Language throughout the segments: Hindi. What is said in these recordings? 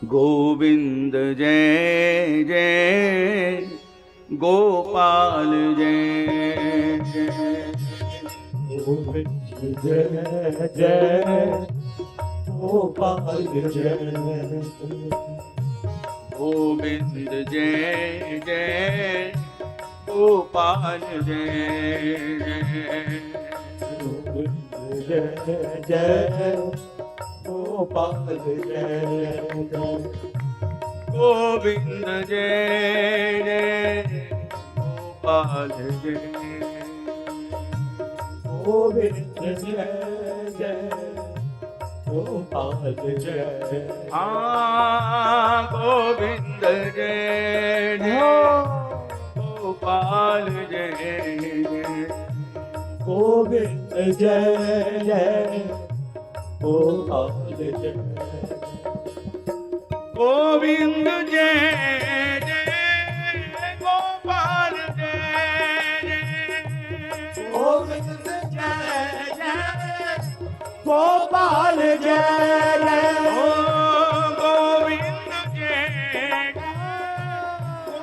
गोविंद जय जय गोपाल जय जय गोविंद जय जय गोपाल जय गोविंद जय जय गोपाल जय जय गोविंद जय जय गोपाल जय जय गोविंद जय जय गोपाल जय गोविंद जय जय गोपाल जय हाँ गोविंद जय जय गोपाल जय जय गोविंद जय जय गोपाल जय गोविंद जय जय गोपाल जय जय गोविंद जय जय गोपाल जय जय ओ गोविंद जय जय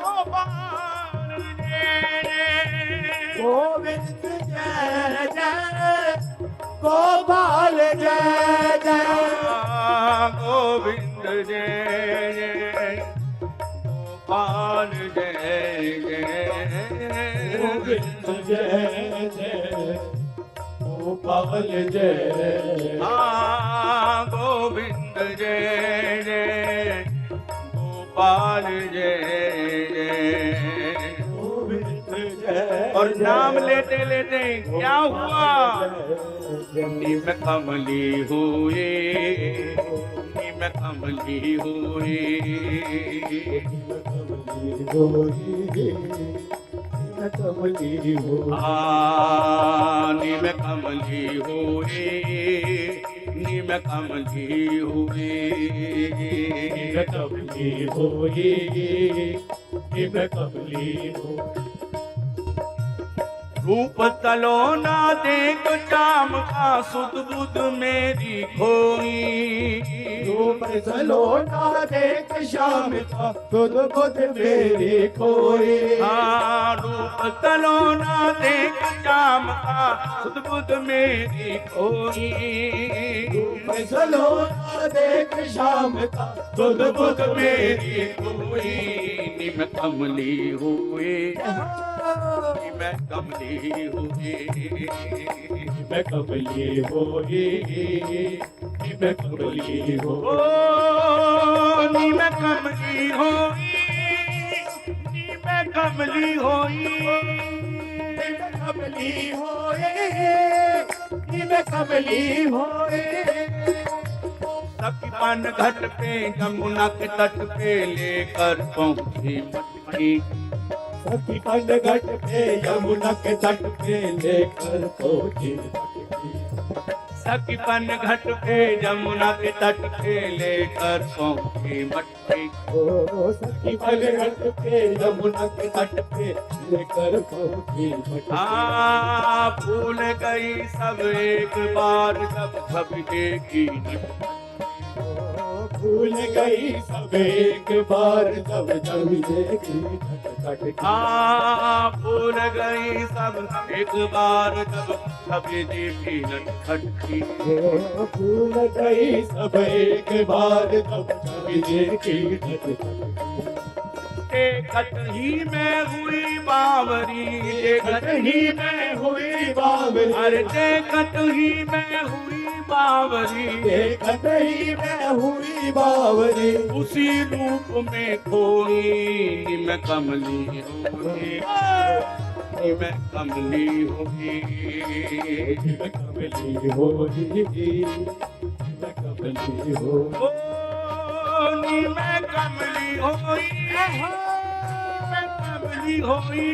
गोपाल जय जय गोविंद जय जय गोपाल जय जय गोविंद जय जय गोपाल जय जय गोविंद जय जय गोपाल जय हाँ गोविंद जय जय गोपाल जय जय गोविंद जय और नाम लेते लेते क्या हुआ निम कमली हुए निम कमली हुए कमली हो निम कमली हुए निम कमली हुए कमली होई निम कमली हो रूप तलो ना देख चाम का सुध बुध मेरी खोई रूप चलो ना देख शाम का खुद खुद मेरी खोई हाँ रूप तलो ना देख चाम का सुध बुध मेरी खोई रूप चलो ना देख शाम का खुद खुद मेरी खोई निम कमली हुए मैं कमली हुई मैं कमली होई मैं कमली हो नी मैं कमली होई नी मैं कमली होई मैं कमली होए मैं कमली होए सखीपन घाट पे यमुना के तट पे लेकर पहुंची मटकी सखीपन घाट पे यमुना के तट पे लेकर पहुंची सखीपन घाट पे यमुना के तट पे लेकर पहुंची मटकी ओ सखीपन घाट पे यमुना के तट पे लेकर पहुंची हाँ भूल गई सब एक बार जब सब देखी भूल गई सब एक बार जब जब देखी खटखट हाँ भूल गई सब एक बार जब सब देखी नटखटी भूल गई सब एक बार जब जब देखी खटखट देखत ही में हुई बावरी देखत ही में हुई बावरी अरे देखत ही में हुई बावरी देखत ही में हुई बावरी उसी रूप में खोई मैं कमली होगी मैं कमली होगी मैं कमली होगी मैं कमली हो नी मैं कमली होई मैं कमली होई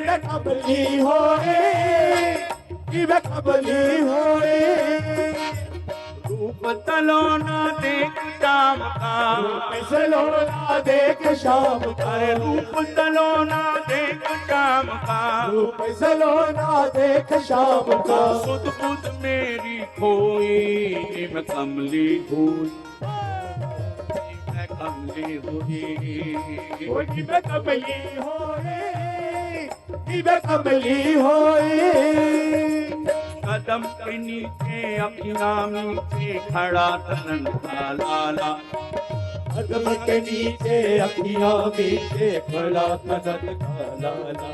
मैं कमली होए मैं कमली होए रूप तलो ना देख शाम का चलो ना देख शाम का अरे रूप तलो ना देख शाम का रूप सलोना देख शाम का सुध बुध मेरी खोई मैं कमली हुई मैं कमली हुई होली में कमली होए मैं कमली होए कदम के नीचे अखियां नीचे खड़ा तनन का लाला कदम के नीचे अखियां नीचे खड़ा कनन का लाला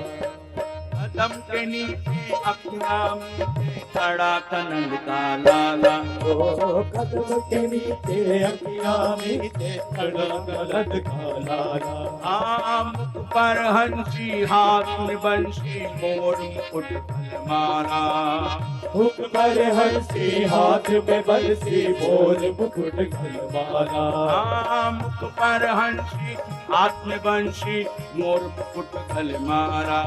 कदम के नीचे अखियां नीचे खड़ा तनन का लाला ओ कदम के नीचे अखियां नीचे खड़ा कनन का लाला मुख पर हंसी हाथ में बंशी मोर मुकुट मारा मुख पर हंसी हाथ में बंसी मोर मुकुट गलवाला मुख पर हंसी हाथ में बंशी मोर मुकुट गल मारा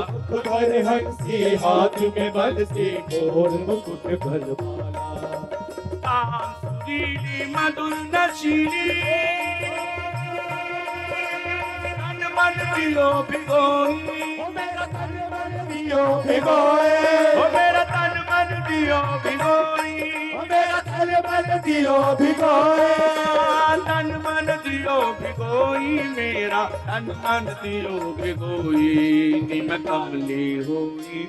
मुख पर हंसी हाथ में बंसी मोर मुकुट गलवाला सुरीली मधुर नशीली तन मन दियो भिगोई मेरा तन मन दियो भिगोए मेरा तन मन दियो भिगोई मेरा तन मन दियो भिगोए तन मन दियो भिगोई मेरा तन मन दियो भिगोई नी मैं कमली हुई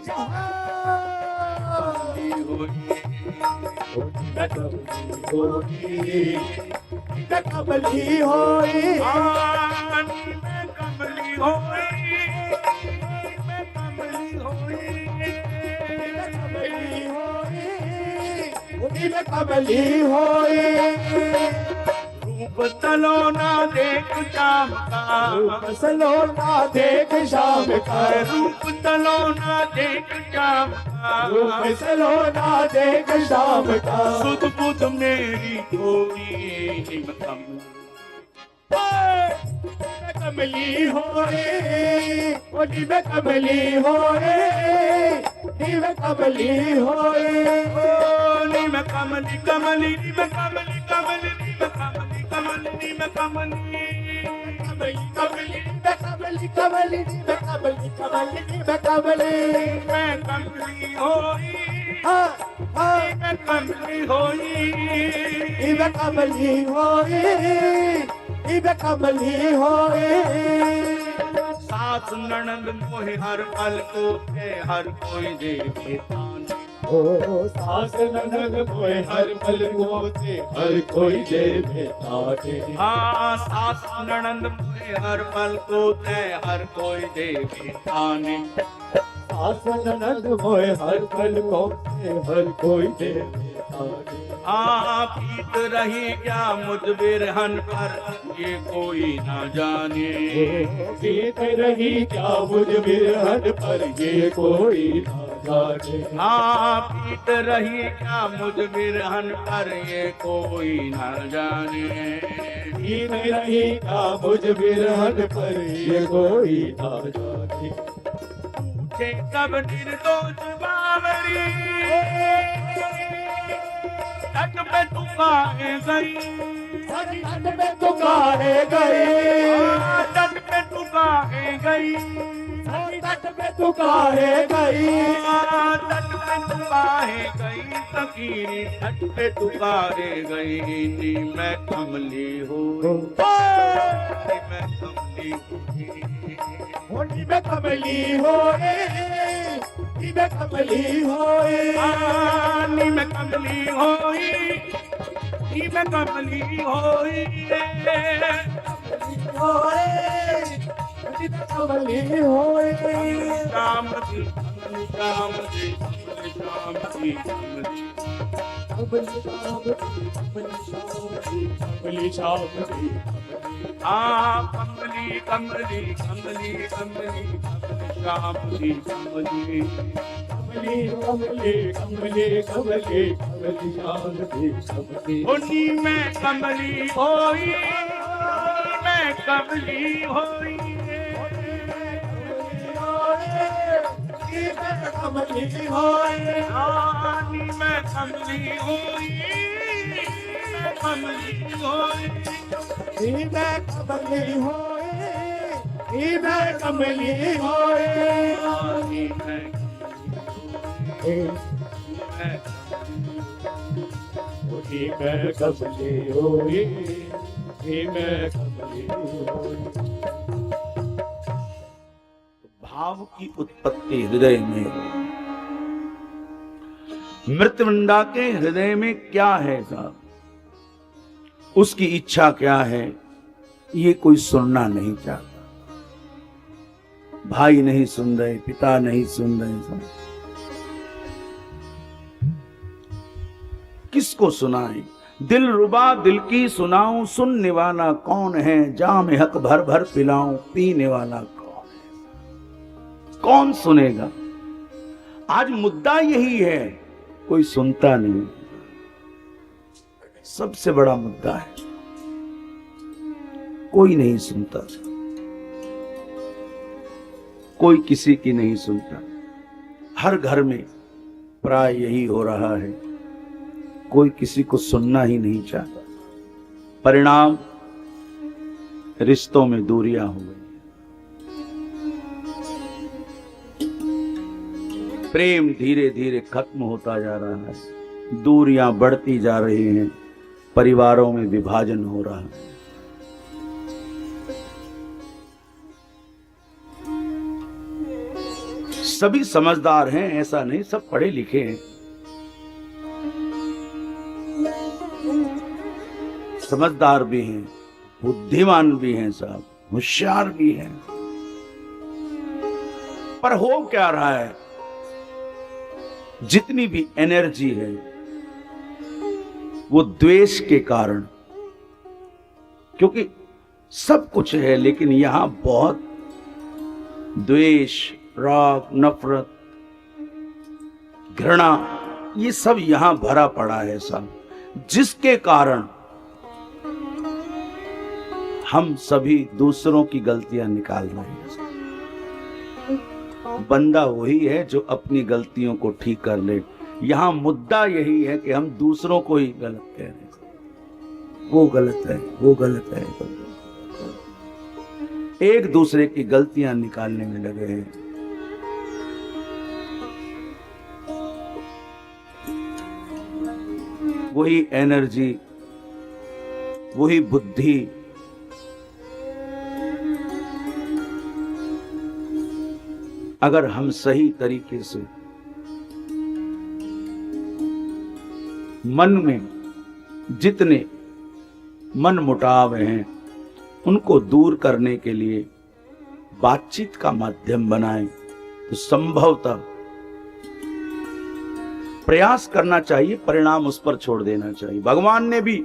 कमली हुई मैं कमली होई मैं कमली होई मैं कमली होई मैं कमली होई रूप तलोना देख शाम का रूप सलोना देख शाम का रूप तलोना देख शाम का रूप सलोना देख शाम का सुध बुध मेरी कोई मैं कमली होए ओली में कमली होए मैं कमली होए नी मैं कमली कमली नी मैं कमली कमली नी मैं कमली कमली नी मैं कमली कमली मैं कमली कमली मैं कमली कमली मैं कमली मैं कमली होई हाँ हाँ मैं कमली होई मैं कमली होए मैं कमली होए सास ननद मोहे हर पल को हर कोई देखे ताने ओ सास ननद मोए हर पल को हर कोई दे बेताटे सास ननद मोहे हर पल को हर कोई देखे ताने सास ननद मोए हर पल को हर कोई दे बेताटे पीत रही क्या मुझ बिरहन पर ये कोई ना जाने पीत रही क्या मुझ बिरहन पर ये कोई ना जाने पीत रही क्या मुझ बिरहन पर ये कोई ना जाने पीत रही क्या मुझ बिरहन पर ये कोई ना जाने पूछे कब निर्दोष बावरी तट पे तू काहे गई तट पे तू काहे गई तट पे तू काहे गई तट पे तू काहे गई तट पे तू काहे गई तकीरी तट पे तू काहे गई नी मैं कमली हूँ मैं कमली हूँ होली में कमली होए मैं कमली होए नी मैं कमली होई नी मैं कमली होई कमली होए शाम की शाम की शाम की कमली शाम की कमली कमली कमली कमली शाम की कमली कमली कमली कमली कमली कमली शाम की कमली उन्हीं में कमली होई मैं कमली होई कमली होए रानी मैं कमली होई मैं कमली होई मैं कमली होए ही मैं कमली होए, ही मैं ही मैं कमली होए, ही मैं कमली होए। भाव की उत्पत्ति हृदय में। मृत्युंडा के हृदय में क्या है साहब, उसकी इच्छा क्या है, ये कोई सुनना नहीं चाहता। भाई नहीं सुन रहे, पिता नहीं सुन रहे साहब, किसको सुनाएं? दिल रुबा दिल की सुनाऊं, सुनने वाला कौन है? जाम हक भर भर पिलाऊं, पीने वाला कौन है? कौन सुनेगा? आज मुद्दा यही है, कोई सुनता नहीं। सबसे बड़ा मुद्दा है, कोई नहीं सुनता, कोई किसी की नहीं सुनता। हर घर में प्राय यही हो रहा है, कोई किसी को सुनना ही नहीं चाहता। परिणाम, रिश्तों में दूरियां हो गई, प्रेम धीरे धीरे खत्म होता जा रहा है, दूरियां बढ़ती जा रही हैं, परिवारों में विभाजन हो रहा है। सभी समझदार हैं ऐसा नहीं, सब पढ़े लिखे हैं, समझदार भी हैं, बुद्धिमान भी हैं, साहब होशियार भी हैं। पर हो क्या रहा है, जितनी भी एनर्जी है वो द्वेष के कारण, क्योंकि सब कुछ है लेकिन यहां बहुत द्वेष, राग, नफरत, घृणा, ये सब यहां भरा पड़ा है सब, जिसके कारण हम सभी दूसरों की गलतियां निकाल रहे हैं। बंदा वही है जो अपनी गलतियों को ठीक कर ले। यहां मुद्दा यही है कि हम दूसरों को ही गलत कह रहे हैं, वो गलत है, वो गलत है, एक दूसरे की गलतियां निकालने में लगे हैं। वही एनर्जी, वही बुद्धि अगर हम सही तरीके से मन में जितने मन मुटाव हैं उनको दूर करने के लिए बातचीत का माध्यम बनाएं तो संभवतः प्रयास करना चाहिए, परिणाम उस पर छोड़ देना चाहिए। भगवान ने भी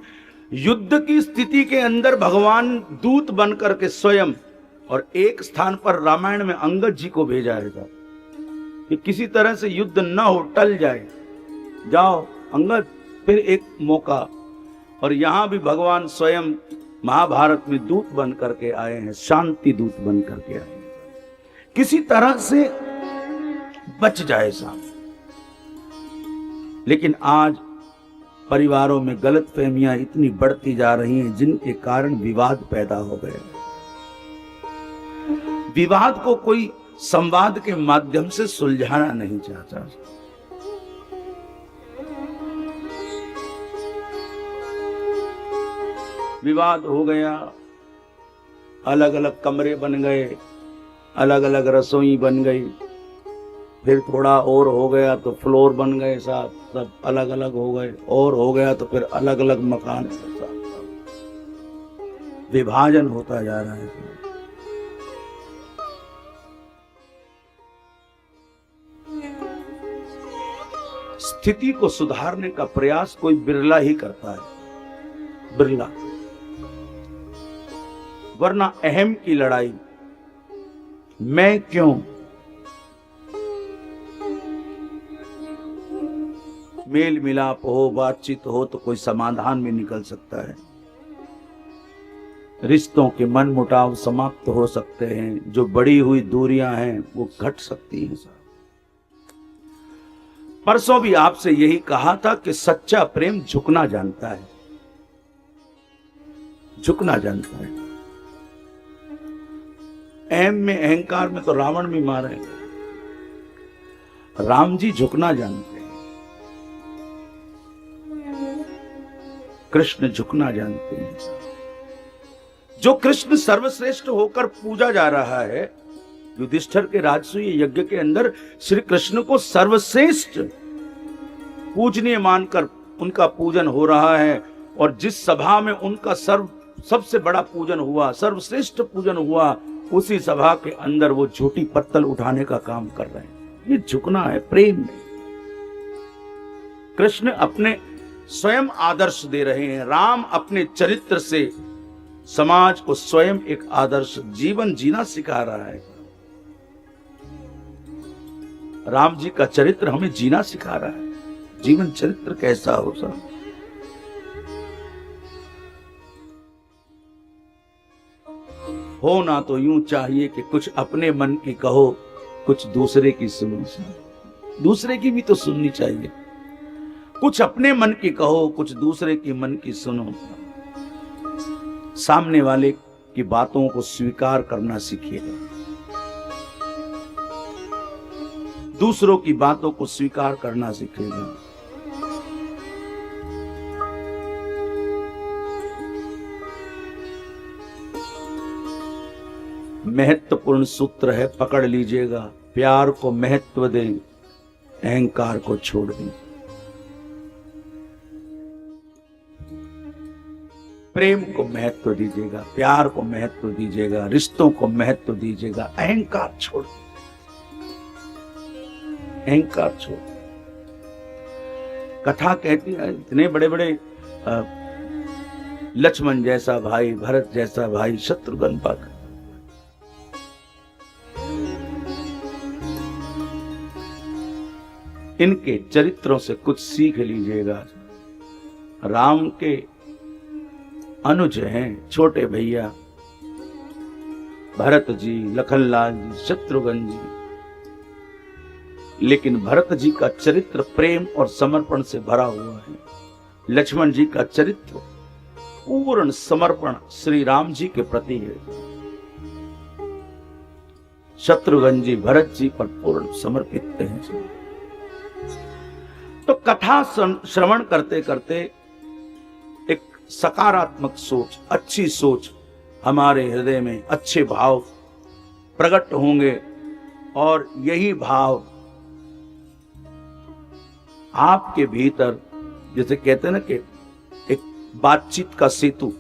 युद्ध की स्थिति के अंदर भगवान दूत बनकर के स्वयं, और एक स्थान पर रामायण में अंगद जी को भेजा है कि किसी तरह से युद्ध न हो, टल जाए, जाओ अंगद, फिर एक मौका। और यहां भी भगवान स्वयं महाभारत में दूत बन करके आए हैं, शांति दूत बन करके आए हैं, किसी तरह से बच जाए साहब। लेकिन आज परिवारों में गलतफहमियां इतनी बढ़ती जा रही हैं जिनके कारण विवाद पैदा हो गए। विवाद को कोई संवाद के माध्यम से सुलझाना नहीं चाहता। विवाद हो गया, अलग अलग कमरे बन गए, अलग अलग रसोई बन गई, फिर थोड़ा और हो गया तो फ्लोर बन गए साहब, सब अलग अलग हो गए, और हो गया तो फिर अलग अलग मकान, विभाजन होता जा रहा है। स्थिति को सुधारने का प्रयास कोई बिरला ही करता है, बिरला, वरना अहम की लड़ाई, मैं क्यों, मेल मिलाप हो, बातचीत हो तो कोई समाधान भी निकल सकता है, रिश्तों के मन मुटाव समाप्त हो सकते हैं, जो बढ़ी हुई दूरियां हैं वो घट सकती हैं। परसों भी आपसे यही कहा था कि सच्चा प्रेम झुकना जानता है, झुकना जानता है। अहम में, अहंकार में तो रावण भी मारे। राम जी झुकना जानते हैं, कृष्ण झुकना जानते हैं। जो कृष्ण सर्वश्रेष्ठ होकर पूजा जा रहा है, युधिष्ठिर के राजसूय यज्ञ के अंदर श्री कृष्ण को सर्वश्रेष्ठ पूजनीय मानकर उनका पूजन हो रहा है। और जिस सभा में उनका सबसे बड़ा पूजन हुआ, सर्वश्रेष्ठ पूजन हुआ, उसी सभा के अंदर वो झूठी पत्तल उठाने का काम कर रहे हैं। ये झुकना है, प्रेम नहीं। कृष्ण अपने स्वयं आदर्श दे रहे हैं। राम अपने चरित्र से समाज को स्वयं एक आदर्श जीवन जीना सिखा रहा है। राम जी का चरित्र हमें जीना सिखा रहा है। जीवन चरित्र कैसा हो सब। हो ना तो यूं चाहिए कि कुछ अपने मन की कहो, कुछ दूसरे की सुनो। दूसरे की भी तो सुननी चाहिए। कुछ अपने मन की कहो, कुछ दूसरे की मन की सुनो। सामने वाले की बातों को स्वीकार करना सीखिएगा, दूसरों की बातों को स्वीकार करना सीखिएगा। महत्वपूर्ण सूत्र है, पकड़ लीजिएगा। प्यार को महत्व दें, अहंकार को छोड़ दें। प्रेम को महत्व दीजिएगा, प्यार को महत्व दीजिएगा, रिश्तों को महत्व दीजिएगा। अहंकार छोड़, अहंकार छोड़। कथा कहती है इतने बड़े बड़े लक्ष्मण जैसा भाई, भरत जैसा भाई, शत्रुघ्न पाकर इनके चरित्रों से कुछ सीख लीजिएगा। राम के अनुज हैं, छोटे भैया भरत जी, लखनलाल जी, शत्रुघ्न जी, लेकिन भरत जी का चरित्र प्रेम और समर्पण से भरा हुआ है। लक्ष्मण जी का चरित्र पूर्ण समर्पण श्री राम जी के प्रति है। शत्रुघ्न जी भरत जी पर पूर्ण समर्पित हैं। तो कथा श्रवण करते करते एक सकारात्मक सोच, अच्छी सोच हमारे हृदय में, अच्छे भाव प्रकट होंगे। और यही भाव आपके भीतर, जैसे कहते हैं ना कि एक बातचीत का सेतु,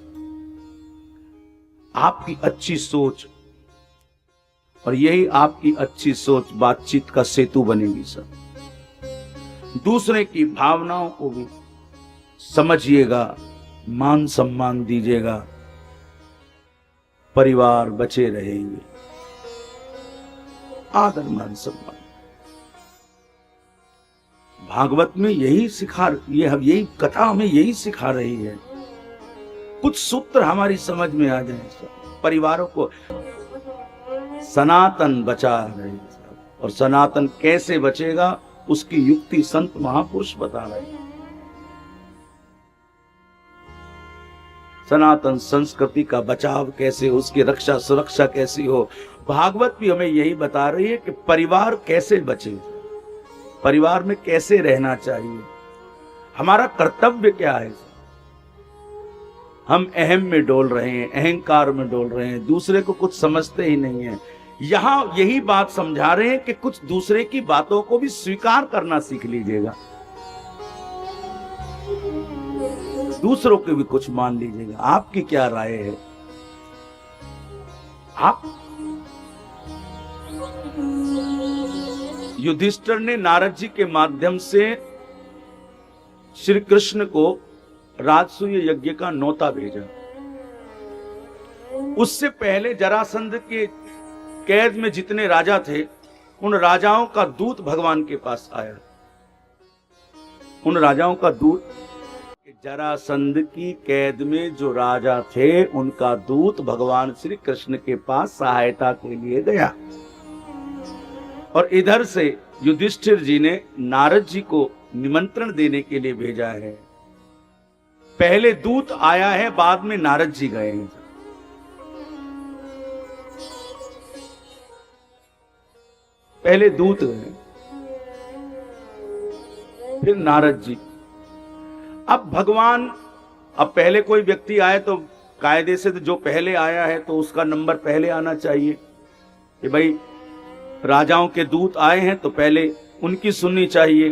आपकी अच्छी सोच, और यही आपकी अच्छी सोच बातचीत का सेतु बनेगी। सब दूसरे की भावनाओं को भी समझिएगा, मान सम्मान दीजिएगा, परिवार बचे रहेंगे। आदर मान सम्मान भागवत में यही यही कथा हमें यही सिखा रही है। कुछ सूत्र हमारी समझ में आ जाए। परिवारों को सनातन बचा रहे, और सनातन कैसे बचेगा उसकी युक्ति संत महापुरुष बता रहे हैं। सनातन संस्कृति का बचाव कैसे, उसकी रक्षा सुरक्षा कैसी हो, भागवत भी हमें यही बता रही है कि परिवार कैसे बचे, परिवार में कैसे रहना चाहिए, हमारा कर्तव्य क्या है। हम अहम में डोल रहे हैं, अहंकार में डोल रहे हैं, दूसरे को कुछ समझते ही नहीं है। यहां यही बात समझा रहे हैं कि कुछ दूसरे की बातों को भी स्वीकार करना सीख लीजिएगा, दूसरों के भी कुछ मान लीजिएगा। आपकी क्या राय है? आप युधिष्ठिर ने नारद जी के माध्यम से श्री कृष्ण को राजसूय यज्ञ का न्योता भेजा। उससे पहले जरासंध के कैद में जितने राजा थे, उन राजाओं का दूत भगवान के पास आया। उन राजाओं का दूत, जरासंध की कैद में जो राजा थे, उनका दूत भगवान श्री कृष्ण के पास सहायता के लिए गया। और इधर से युधिष्ठिर जी ने नारद जी को निमंत्रण देने के लिए भेजा है। पहले दूत आया है, बाद में नारद जी गए हैं। पहले दूत गए, फिर नारद जी। अब भगवान, अब पहले कोई व्यक्ति आए तो कायदे से तो जो पहले आया है तो उसका नंबर पहले आना चाहिए कि भाई राजाओं के दूत आए हैं तो पहले उनकी सुननी चाहिए।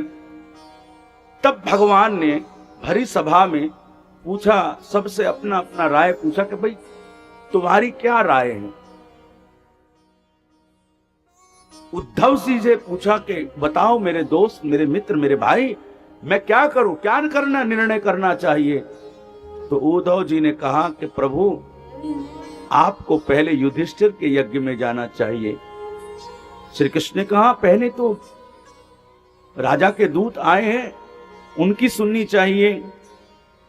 तब भगवान ने भरी सभा में पूछा, सबसे अपना अपना राय पूछा कि भाई तुम्हारी क्या राय है। उद्धव जी से पूछा कि बताओ मेरे दोस्त, मेरे मित्र, मेरे भाई, मैं क्या करूं, क्या करना, निर्णय करना चाहिए। तो उद्धव जी ने कहा कि प्रभु आपको पहले युधिष्ठिर के यज्ञ में जाना चाहिए। श्री कृष्ण ने कहा पहले तो राजा के दूत आए हैं, उनकी सुननी चाहिए।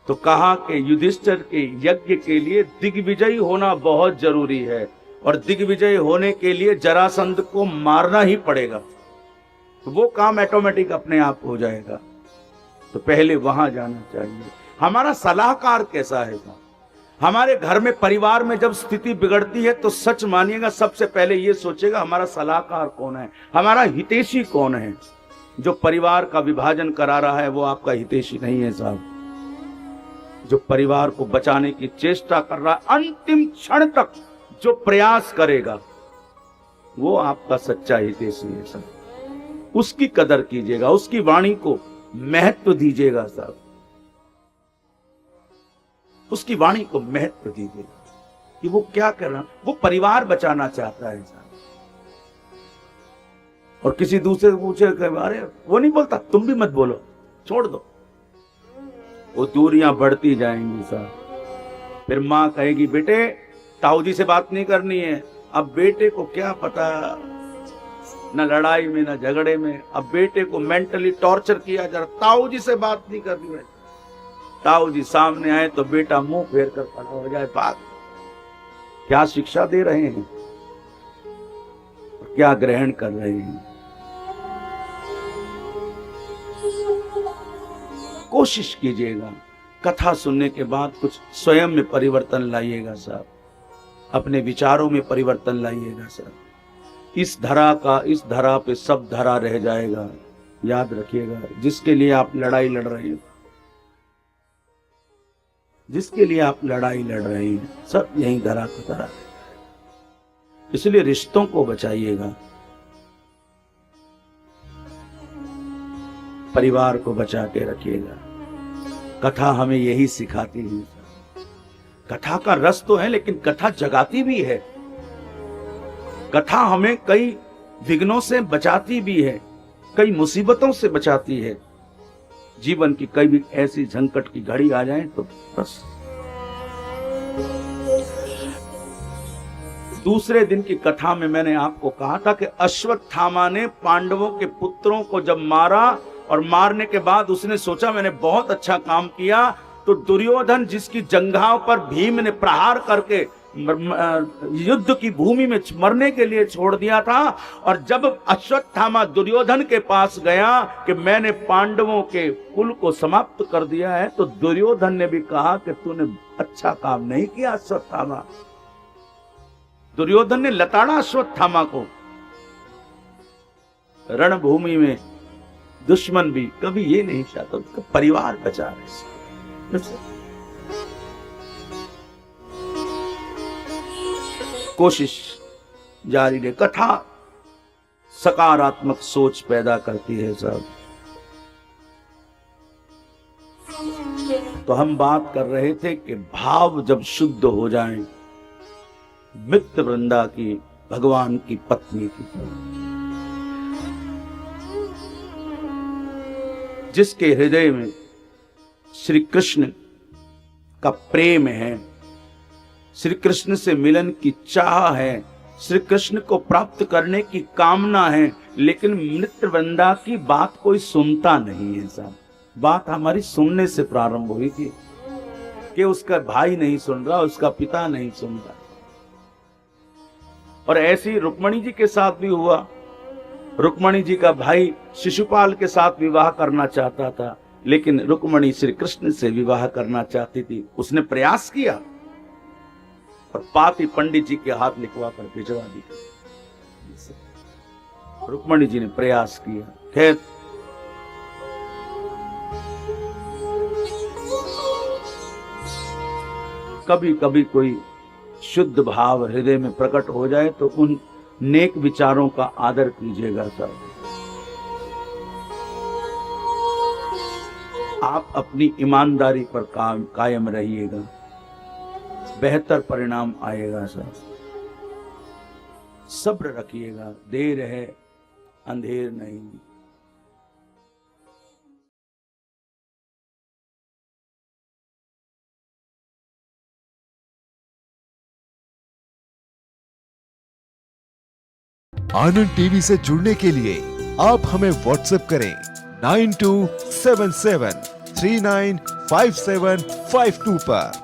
तो कहा कि युधिष्ठिर के यज्ञ के लिए दिग्विजयी होना बहुत जरूरी है, और दिग्विजय होने के लिए जरासंध को मारना ही पड़ेगा, तो वो काम ऑटोमेटिक अपने आप हो जाएगा। तो पहले वहां जाना चाहिए। हमारा सलाहकार कैसा है साहब? हमारे घर में, परिवार में जब स्थिति बिगड़ती है तो सच मानिएगा सबसे पहले ये सोचेगा हमारा सलाहकार कौन है, हमारा हितैषी कौन है। जो परिवार का विभाजन करा रहा है वो आपका हितैषी नहीं है साहब। जो परिवार को बचाने की चेष्टा कर रहा है, अंतिम क्षण तक जो प्रयास करेगा, वो आपका सच्चा हितैषी है साहब। उसकी कदर कीजिएगा, उसकी वाणी को महत्व दीजिएगा साहब, उसकी वाणी को महत्व दीजिएगा कि वो क्या कर रहा है। वो परिवार बचाना चाहता है साहब। और किसी दूसरे से पूछे, अरे वो नहीं बोलता, तुम भी मत बोलो, छोड़ दो, वो दूरियां बढ़ती जाएंगी साहब। फिर मां कहेगी बेटे ताऊ जी से बात नहीं करनी है। अब बेटे को क्या पता, न लड़ाई में न झगड़े में, अब बेटे को मेंटली टॉर्चर किया जा रहा, ताऊ जी से बात नहीं करनी है। ताऊ जी सामने आए तो बेटा मुंह फेर कर खड़ा हो जाए। बात क्या शिक्षा दे रहे हैं, क्या ग्रहण कर रहे हैं। कोशिश कीजिएगा कथा सुनने के बाद कुछ स्वयं में परिवर्तन लाइएगा साहब, अपने विचारों में परिवर्तन लाइएगा साहब। इस धरा पे सब धरा रह जाएगा, याद रखिएगा। जिसके लिए आप लड़ाई लड़ रहे हैं, जिसके लिए आप लड़ाई लड़ रहे हैं, सब यही धरा को धरा। इसलिए रिश्तों को बचाइएगा, परिवार को बचा के रखिएगा। कथा हमें यही सिखाती है। कथा का रस तो है, लेकिन कथा जगाती भी है। कथा हमें कई विघ्नों से बचाती भी है, कई मुसीबतों से बचाती है। जीवन की कई भी ऐसी संकट की घड़ी आ जाए तो बस दूसरे दिन की कथा में मैंने आपको कहा था कि अश्वत्थामा ने पांडवों के पुत्रों को जब मारा, और मारने के बाद उसने सोचा मैंने बहुत अच्छा काम किया, तो दुर्योधन जिसकी जंघाओं पर भीम ने प्रहार करके युद्ध की भूमि में मरने के लिए छोड़ दिया था, और जब अश्वत्थामा दुर्योधन के पास गया कि मैंने पांडवों के कुल को समाप्त कर दिया है, तो दुर्योधन ने भी कहा कि तूने अच्छा काम नहीं किया अश्वत्थामा। दुर्योधन ने लताड़ा अश्वत्थामा को। रणभूमि में दुश्मन भी कभी ये नहीं चाहता उसका परिवार बचा रहे। कोशिश जारी रहे। कथा सकारात्मक सोच पैदा करती है साहब। तो हम बात कर रहे थे कि भाव जब शुद्ध हो जाएं, मित्र वृंदा की, भगवान की पत्नी की, जिसके हृदय में श्री कृष्ण का प्रेम है, श्री कृष्ण से मिलन की चाह है, श्री कृष्ण को प्राप्त करने की कामना है, लेकिन मित्र वृंदा की बात कोई सुनता नहीं है साहब। बात हमारी सुनने से प्रारंभ हुई थी कि उसका भाई नहीं सुन रहा, उसका पिता नहीं सुन रहा। और ऐसी रुक्मणी जी के साथ भी हुआ। रुक्मणी जी का भाई शिशुपाल के साथ विवाह करना चाहता था, लेकिन रुक्मणी श्री कृष्ण से विवाह करना चाहती थी। उसने प्रयास किया और पापी पंडित जी के हाथ लिखवा कर भिजवा दी। रुक्मणी जी ने प्रयास किया। खैर कभी कभी कोई शुद्ध भाव हृदय में प्रकट हो जाए तो उन नेक विचारों का आदर कीजिएगा सर। आप अपनी ईमानदारी पर कायम रहिएगा, बेहतर परिणाम आएगा सर। सब्र रखिएगा, देर है अंधेर नहीं। आनंद टीवी से जुड़ने के लिए आप हमें व्हाट्सएप करें 9277395752 पर।